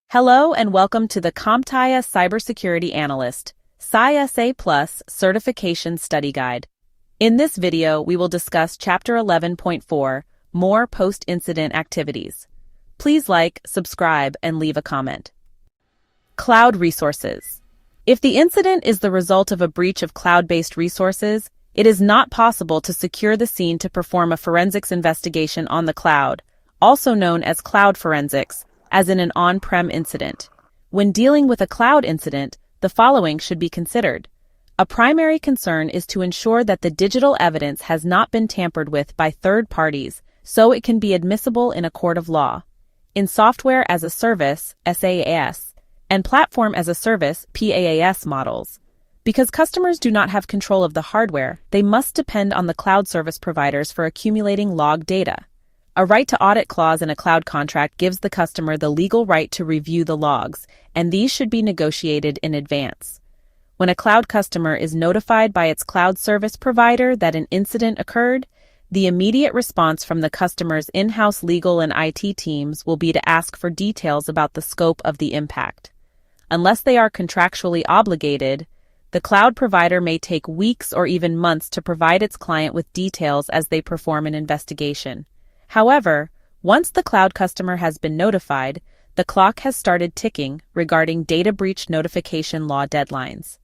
Hello and welcome to the CompTIA Cybersecurity Analyst, CySA Plus Certification Study Guide. In this video, we will discuss Chapter 11.4, More Post-Incident Activities. Please like, subscribe, and leave a comment. Cloud Resources. If the incident is the result of a breach of cloud-based resources, it is not possible to secure the scene to perform a forensics investigation on the cloud, also known as cloud forensics, as in an on-prem incident. When dealing with a cloud incident, the following should be considered. A primary concern is to ensure that the digital evidence has not been tampered with by third parties, so it can be admissible in a court of law. In Software as a Service, SaaS, and Platform as a Service, PaaS models, because customers do not have control of the hardware, they must depend on the cloud service providers for accumulating log data. A right to audit clause in a cloud contract gives the customer the legal right to review the logs, and these should be negotiated in advance. When a cloud customer is notified by its cloud service provider that an incident occurred, the immediate response from the customer's in-house legal and IT teams will be to ask for details about the scope of the impact. Unless they are contractually obligated, the cloud provider may take weeks or even months to provide its client with details as they perform an investigation. However, once the cloud customer has been notified, the clock has started ticking regarding data breach notification law deadlines.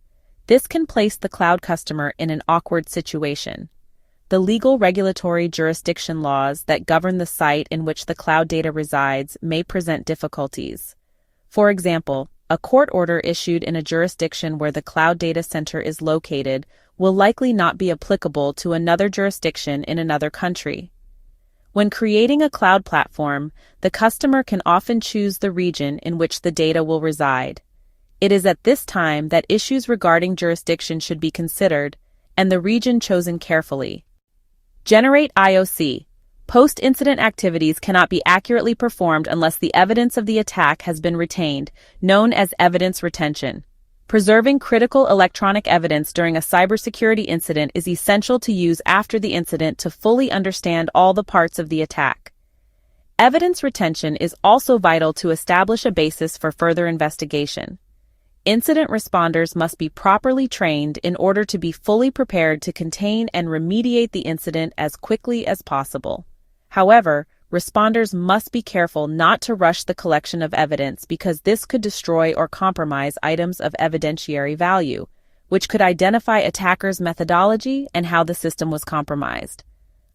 This can place the cloud customer in an awkward situation. The legal regulatory jurisdiction laws that govern the site in which the cloud data resides may present difficulties. For example, a court order issued in a jurisdiction where the cloud data center is located will likely not be applicable to another jurisdiction in another country. When creating a cloud platform, the customer can often choose the region in which the data will reside. It is at this time that issues regarding jurisdiction should be considered, and the region chosen carefully. Generate IOC. Post-incident activities cannot be accurately performed unless the evidence of the attack has been retained, known as evidence retention. Preserving critical electronic evidence during a cybersecurity incident is essential to use after the incident to fully understand all the parts of the attack. Evidence retention is also vital to establish a basis for further investigation. Incident responders must be properly trained in order to be fully prepared to contain and remediate the incident as quickly as possible. However, responders must be careful not to rush the collection of evidence because this could destroy or compromise items of evidentiary value, which could identify attackers' methodology and how the system was compromised.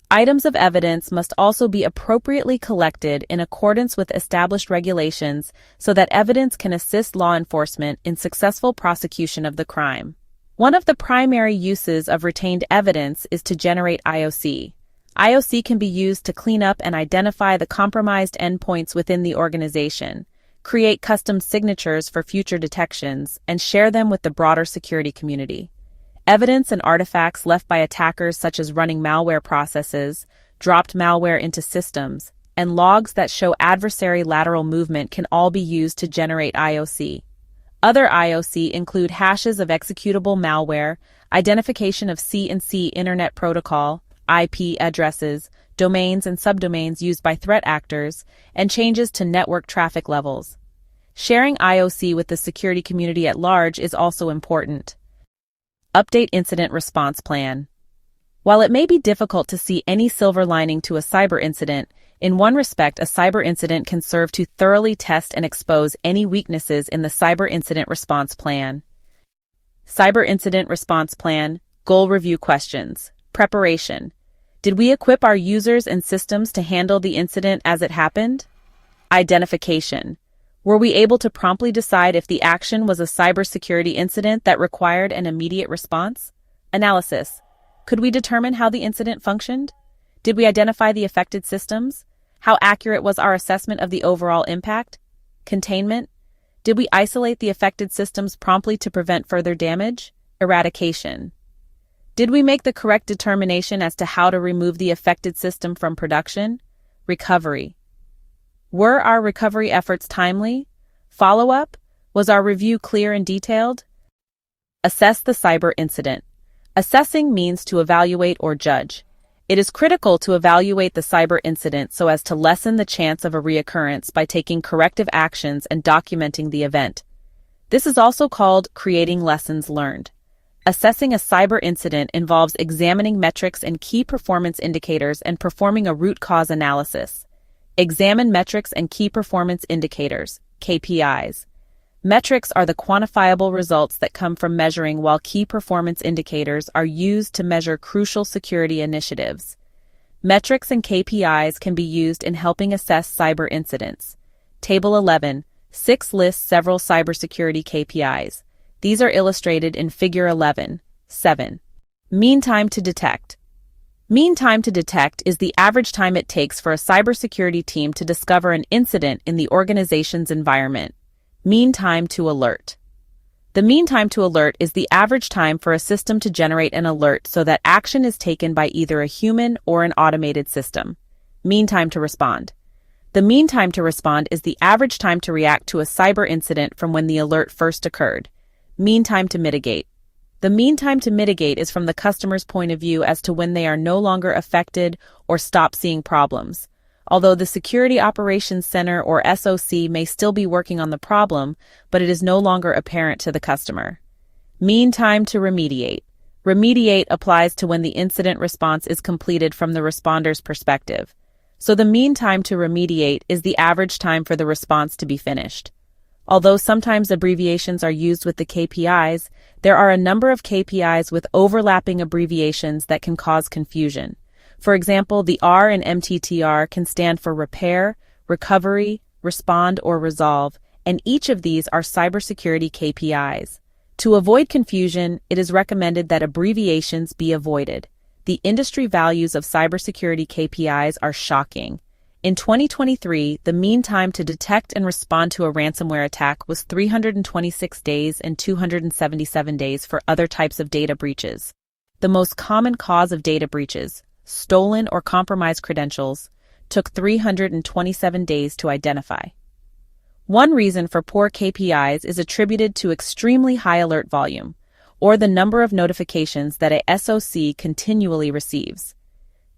Items of evidence must also be appropriately collected in accordance with established regulations so that evidence can assist law enforcement in successful prosecution of the crime. One of the primary uses of retained evidence is to generate IOC. IOC can be used to clean up and identify the compromised endpoints within the organization, create custom signatures for future detections, and share them with the broader security community. Evidence and artifacts left by attackers such as running malware processes, dropped malware into systems, and logs that show adversary lateral movement can all be used to generate IOC. Other IOC include hashes of executable malware, identification of C&C Internet Protocol, IP addresses, domains and subdomains used by threat actors, and changes to network traffic levels. Sharing IOC with the security community at large is also important. Update Incident Response Plan. While it may be difficult to see any silver lining to a cyber incident, in one respect a cyber incident can serve to thoroughly test and expose any weaknesses in the Cyber Incident Response Plan. Cyber Incident Response Plan, Goal Review Questions. Preparation. Did we equip our users and systems to handle the incident as it happened? Identification. Were we able to promptly decide if the action was a cybersecurity incident that required an immediate response? Analysis. Could we determine how the incident functioned? Did we identify the affected systems? How accurate was our assessment of the overall impact? Containment. Did we isolate the affected systems promptly to prevent further damage? Eradication. Did we make the correct determination as to how to remove the affected system from production? Recovery. Were our recovery efforts timely? Follow-up? Was our review clear and detailed? Assess the cyber incident. Assessing means to evaluate or judge. It is critical to evaluate the cyber incident so as to lessen the chance of a reoccurrence by taking corrective actions and documenting the event. This is also called creating lessons learned. Assessing a cyber incident involves examining metrics and key performance indicators and performing a root cause analysis. Examine metrics and key performance indicators, KPIs. Metrics are the quantifiable results that come from measuring, while key performance indicators are used to measure crucial security initiatives. Metrics and KPIs can be used in helping assess cyber incidents. Table 11, 6 lists several cybersecurity KPIs. These are illustrated in Figure 11, 7. Mean time to detect. Mean time to detect is the average time it takes for a cybersecurity team to discover an incident in the organization's environment. Mean time to alert. The mean time to alert is the average time for a system to generate an alert so that action is taken by either a human or an automated system. Mean time to respond. The mean time to respond is the average time to react to a cyber incident from when the alert first occurred. Mean time to mitigate. The mean time to mitigate is from the customer's point of view as to when they are no longer affected or stop seeing problems. Although the Security Operations Center or SOC may still be working on the problem, but it is no longer apparent to the customer. Mean time to remediate. Remediate applies to when the incident response is completed from the responder's perspective. So the mean time to remediate is the average time for the response to be finished. Although sometimes abbreviations are used with the KPIs, there are a number of KPIs with overlapping abbreviations that can cause confusion. For example, the R in MTTR can stand for repair, recovery, respond, or resolve, and each of these are cybersecurity KPIs. To avoid confusion, it is recommended that abbreviations be avoided. The industry values of cybersecurity KPIs are shocking. In 2023, the mean time to detect and respond to a ransomware attack was 326 days and 277 days for other types of data breaches. The most common cause of data breaches, stolen or compromised credentials, took 327 days to identify. One reason for poor KPIs is attributed to extremely high alert volume, or the number of notifications that a SOC continually receives.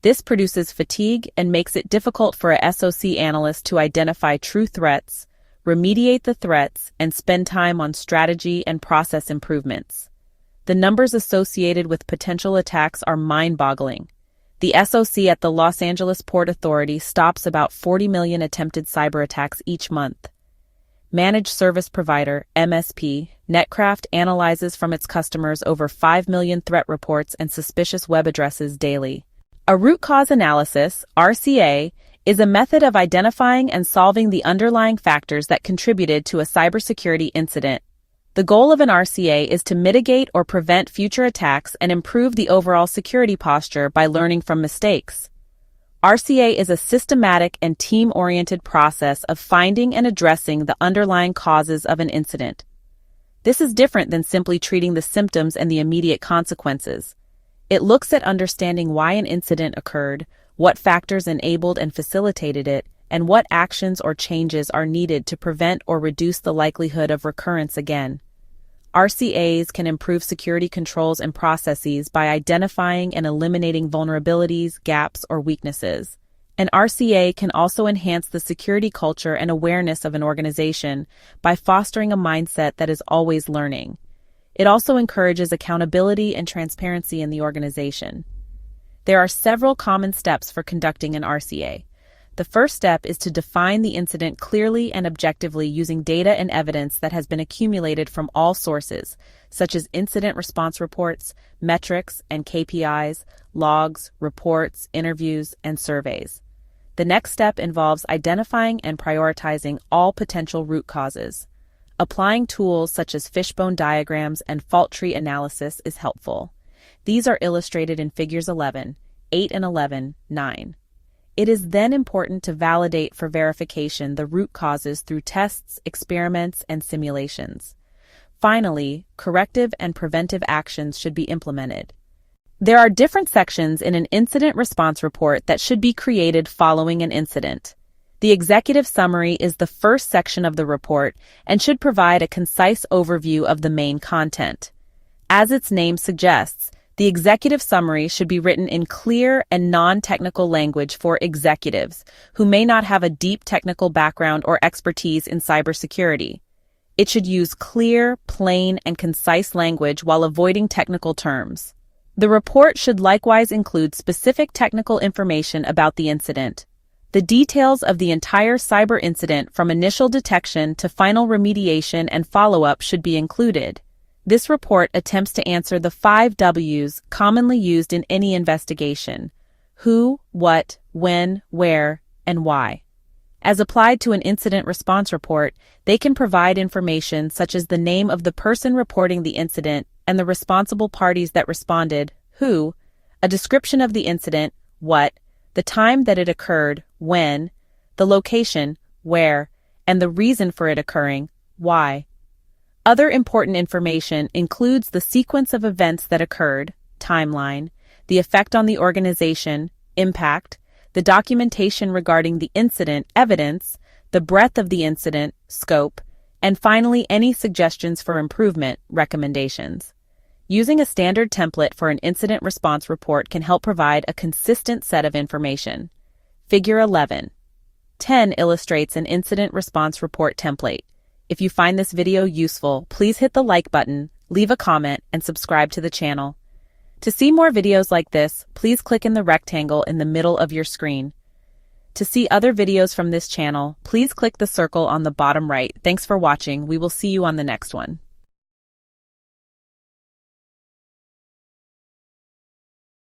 This produces fatigue and makes it difficult for a SOC analyst to identify true threats, remediate the threats, and spend time on strategy and process improvements. The numbers associated with potential attacks are mind-boggling. The SOC at the Los Angeles Port Authority stops about 40 million attempted cyber attacks each month. Managed Service Provider, MSP, Netcraft analyzes from its customers over 5 million threat reports and suspicious web addresses daily. A root cause analysis, RCA, is a method of identifying and solving the underlying factors that contributed to a cybersecurity incident. The goal of an RCA is to mitigate or prevent future attacks and improve the overall security posture by learning from mistakes. RCA is a systematic and team-oriented process of finding and addressing the underlying causes of an incident. This is different than simply treating the symptoms and the immediate consequences. It looks at understanding why an incident occurred, what factors enabled and facilitated it, and what actions or changes are needed to prevent or reduce the likelihood of recurrence again. RCAs can improve security controls and processes by identifying and eliminating vulnerabilities, gaps, or weaknesses. An RCA can also enhance the security culture and awareness of an organization by fostering a mindset that is always learning. It also encourages accountability and transparency in the organization. There are several common steps for conducting an RCA. The first step is to define the incident clearly and objectively using data and evidence that has been accumulated from all sources, such as incident response reports, metrics and KPIs, logs, reports, interviews, and surveys. The next step involves identifying and prioritizing all potential root causes. Applying tools such as fishbone diagrams and fault tree analysis is helpful. These are illustrated in Figures 11, 8 and 11, 9. It is then important to validate for verification the root causes through tests, experiments, and simulations. Finally, corrective and preventive actions should be implemented. There are different sections in an incident response report that should be created following an incident. The executive summary is the first section of the report and should provide a concise overview of the main content. As its name suggests, The executive summary should be written in clear and non-technical language for executives who may not have a deep technical background or expertise in cybersecurity. It should use clear, plain, and concise language while avoiding technical terms. The report should likewise include specific technical information about the incident. The details of the entire cyber incident from initial detection to final remediation and follow-up should be included. This report attempts to answer the 5 W's commonly used in any investigation: who, what, when, where, and why. As applied to an incident response report, they can provide information such as the name of the person reporting the incident and the responsible parties that responded, who, a description of the incident, what, the time that it occurred, when, the location, where, and the reason for it occurring, why. Other important information includes the sequence of events that occurred, timeline, the effect on the organization, impact, the documentation regarding the incident, evidence, the breadth of the incident, scope, and finally any suggestions for improvement, recommendations. Using a standard template for an incident response report can help provide a consistent set of information. Figure 11:10 illustrates an incident response report template. If you find this video useful, please hit the like button, leave a comment, and subscribe to the channel. To see more videos like this, please click in the rectangle in the middle of your screen. To see other videos from this channel, please click the circle on the bottom right. Thanks for watching. We will see you on the next one.